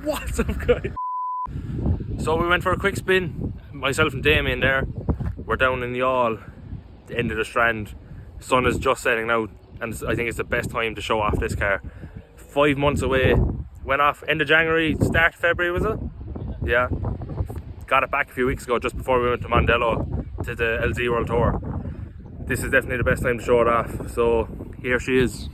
What's up, guys? So we went for a quick spin, myself and Damian there. We're down in the All, the end of the Strand. Sun is just setting out, and I think it's the best time to show off this car. 5 months away, went off end of January, start of February, was it? Yeah. Got it back a few weeks ago, just before we went to Mondello to the LZ World Tour. This is definitely the best time to show it off, so here she is.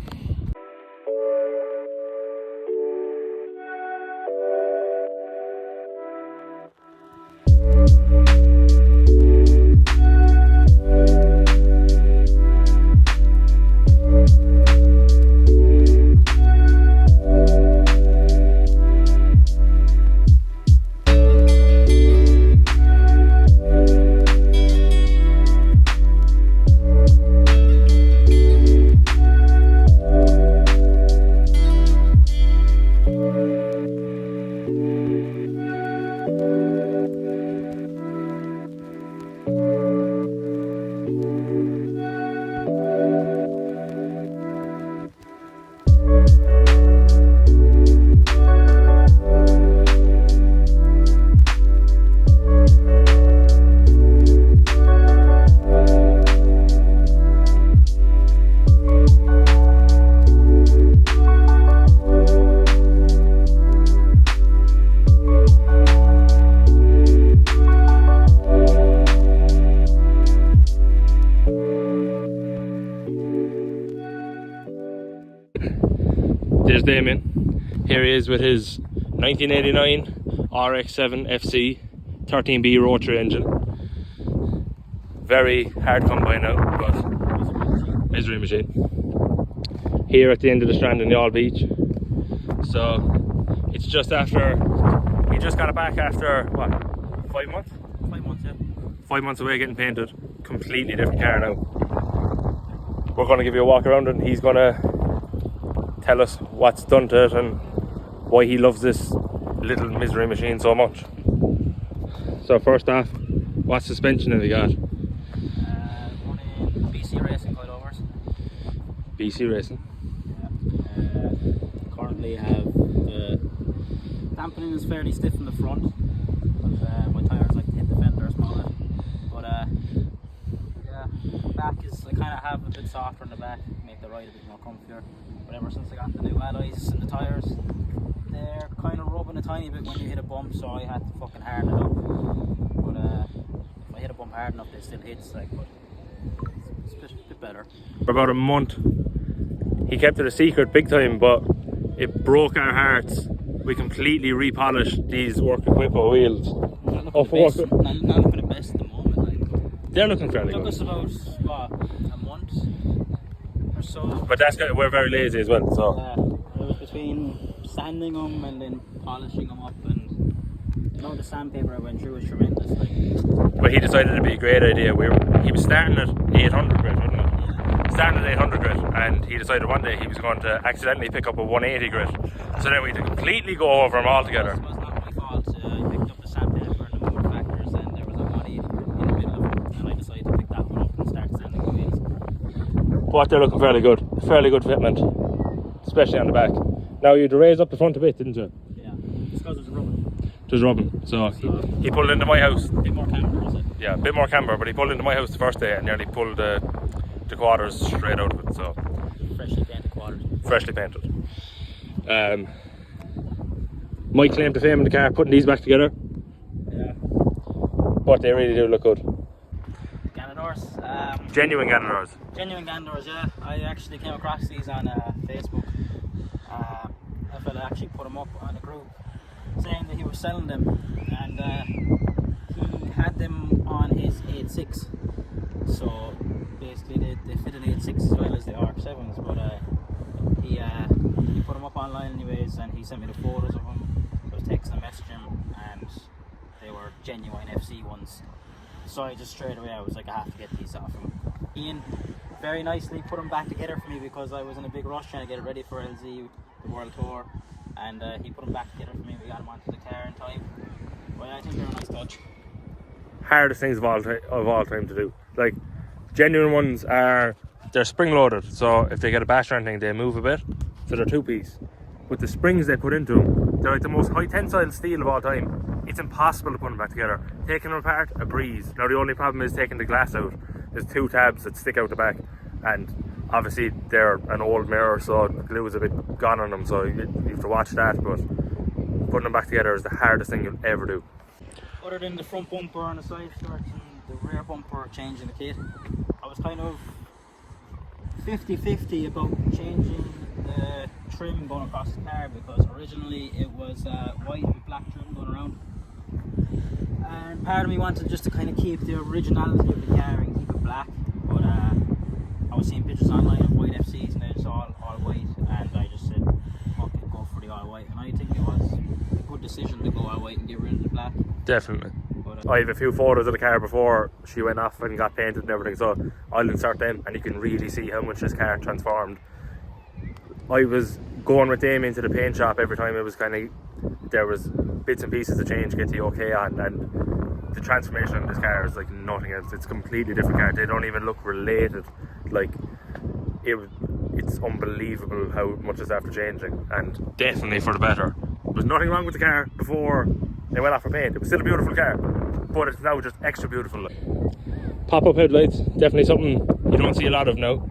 There's Damian. Here he is with his 1989 Rx7 FC 13B rotary engine. Very hard to come by now, but misery machine. Here at the end of the Strand in the All Beach. So it's just after, he just got it back after what, 5 months? 5 months, yeah. 5 months away getting painted. Completely different car now. We're going to give you a walk around and he's going to tell us what's done to it and why he loves this little misery machine so much. So first off, what suspension have you got? Running BC Racing coilovers. BC Racing. Yeah. Currently have the dampening is fairly stiff in the front, but my tyres like to hit the fenders on it. But yeah, back is, I kind of have a bit softer in the back, make the ride a bit more comfier. But ever since I got the new alloys in the tyres, they're kind of rubbing a tiny bit when you hit a bump, so I had to fucking harden it up. But if I hit a bump hard enough, it still hits, like, but it's a bit better. For about a month, he kept it a secret big time, but it broke our hearts. We completely repolished these work equipment wheels. Not looking the best at the moment. Like, they're looking fairly good. It took us about, what, a month or so. But that's we're very lazy as well, so. It was between sanding them and then polishing them up, and you know, the sandpaper I went through was tremendous. Like, but he decided it'd be a great idea. He was starting at 800 grit, wasn't it? Yeah. Starting at 800 grit, and he decided one day he was going to accidentally pick up a 180 grit. So then we had to completely go over them altogether. It was not my fault. I picked up the sandpaper and the motor factors, and there was a 180 in the middle of it, and I decided to pick that one up and start sanding the wheels. But they're looking fairly good fitment, especially on the back. Now you'd raise up the front a bit, didn't you? Yeah, it's because it was rubbing. It was rubbing, so he pulled into my house. A bit more camber, was it? Yeah, a bit more camber, but he pulled into my house the first day and nearly pulled the quarters straight out of it, so. Freshly painted quarters. Freshly painted. My claim to fame in the car, putting these back together. Yeah. But they really do look good. Ganadors. Genuine Ganadors. Genuine Ganadors, yeah. I actually came across these on Facebook. A fella actually put them up on a group saying that he was selling them, and he had them on his 86. So basically they fit an 86 as well as the RX7s, but he put them up online anyways, and he sent me the photos of them. I was texting and messaging him, and they were genuine FC ones. So I just straight away I was like, I have to get these off him. Ian very nicely put them back together for me because I was in a big rush trying to get it ready for LZ, the World Tour, and he put them back together for me. We got them onto the car in time. But I think they're a nice touch. Hardest things of all time to do. Like, genuine ones are, they're spring loaded, so if they get a bash or anything they move a bit, so they're two piece. But the springs they put into them They're like the most high tensile steel of all time. It's impossible to put them back together. Taking them apart, a breeze. Now the only problem is taking the glass out. There's 2 tabs that stick out the back, and obviously they're an old mirror, so the glue is a bit gone on them, so you have to watch that, but putting them back together is the hardest thing you'll ever do. Other than the front bumper on the side skirts and the rear bumper changing the kit, I was kind of 50-50 about changing the trim going across the car, because originally it was white and black trim going around, and part of me wanted just to kind of keep the originality of the car and keep it black, but I was seeing pictures online of white FCs and it's all white, and I just said fuck it, go for the all white, and I think it was a good decision to go all white and get rid of the black. Definitely. I have a few photos of the car before she went off and got painted and everything, so I'll insert them and you can really see how much this car transformed. I was going with Damian to the paint shop every time it was kind of, there was bits and pieces to change, get the okay on, and the transformation of this car is like nothing else. It's a completely different car. They don't even look related. Like, it's unbelievable how much is after changing, and definitely for the better. There was nothing wrong with the car before they went off for paint. It was still a beautiful car, but it's now just extra beautiful. Pop-up headlights, definitely something you don't see a lot of now.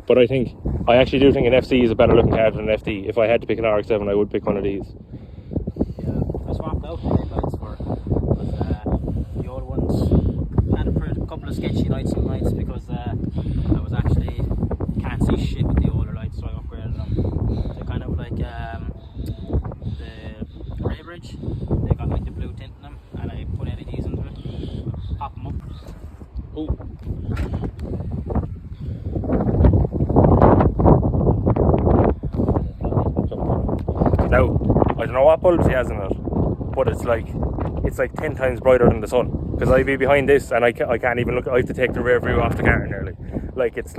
But I actually do think an FC is a better looking car than an FD. If I had to pick an RX-7, I would pick one of these. Yeah, I swapped out the headlights for the old ones. Had a couple of sketchy lights some nights because I was actually can't see shit with the older lights, so I upgraded them. They're kind of like the Grey Bridge. They got like the blue tint in them, and I put LEDs into it. Pop them up. Ooh. Now, I don't know what bulbs he has in it, but it's like 10 times brighter than the sun. Because I'd be behind this and I can't even look. I have to take the rear view off the car nearly. It's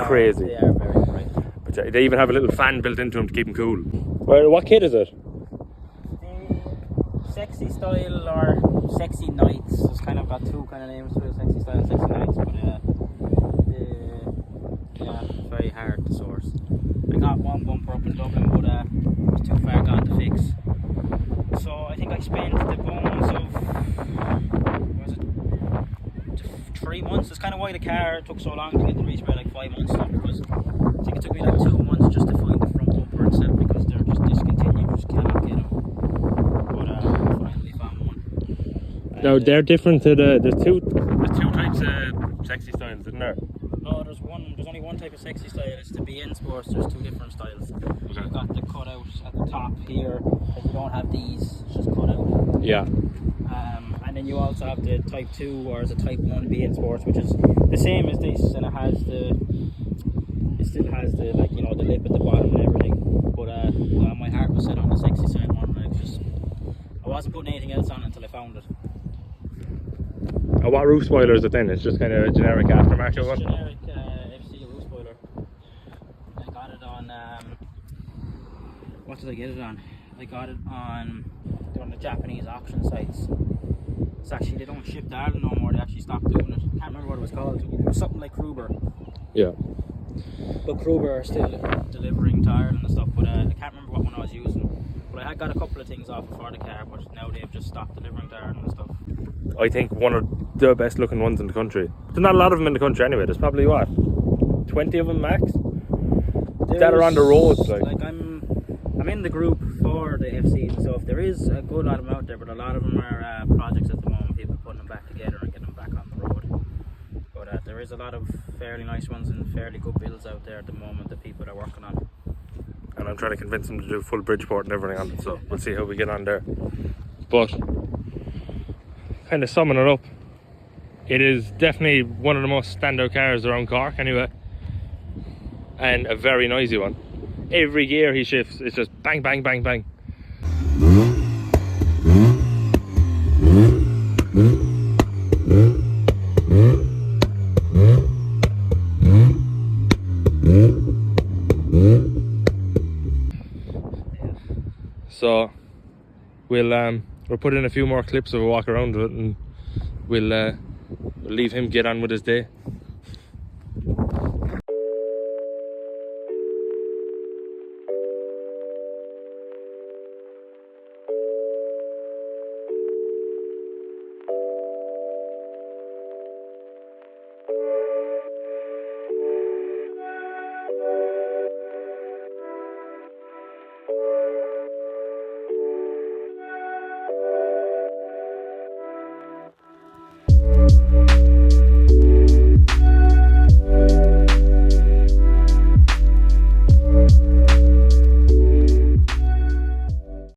crazy. They are very bright. But they even have a little fan built into them to keep them cool. Well, what kit is it? The Sexy Style or Sexy Nights. It's kind of got 2 kind of names for it, Sexy Style and Sexy Nights, but it's very hard to source. I got one bumper up in Dublin, but it was too far gone to fix. So I think I spent the bones of, was it 3 months? That's kind of why the car took so long to get the respray, like 5 months now, because I think it took me like 2 months just to find the front bumper itself, because they're just discontinued, just cannot get them. But I finally found one. Now they're different to there's two types of Sexy Styles, isn't there? No, there's only one type of Sexy Style. It's the BN Sports. There's 2 different styles. Okay. You've got the cutout at the top here, but you don't have these. It's just cut out. Yeah. And then you also have the Type 2 or the Type 1 BN Sports, which is the same as this, and it still has the the lip at the bottom and everything. But my heart was set on the Sexy Style one. I wasn't putting anything else on until I found it. What roof spoiler is it then? It's just kind of a generic aftermarket one? Generic FC roof spoiler. I got it on, what did I get it on? I got it on one of the Japanese auction sites. It's actually, they don't ship to Ireland no more, they actually stopped doing it. I can't remember what it was called. It was something like Kruber. Yeah. But Kruber are still delivering to Ireland and stuff, but I can't remember what one I was using. But I had got a couple of things off before the car, but now they've just stopped delivering to Ireland and stuff. I think one of the best looking ones in the country. There's not a lot of them in the country anyway. There's probably 20 of them max that are on the roads. Like I'm in the group for the FCs and stuff. There is a good lot of them out there, but a lot of them are projects at the moment. People putting them back together and getting them back on the road. But there is a lot of fairly nice ones and fairly good builds out there at the moment that people are working on. And I'm trying to convince them to do full Bridgeport and everything on it. So we'll see how we get on there. But kind of summing it up, it is definitely one of the most standout cars around Cork anyway, and a very noisy one. Every gear he shifts, it's just bang bang bang bang. So we'll put in a few more clips of a walk around with it, and we'll leave him get on with his day.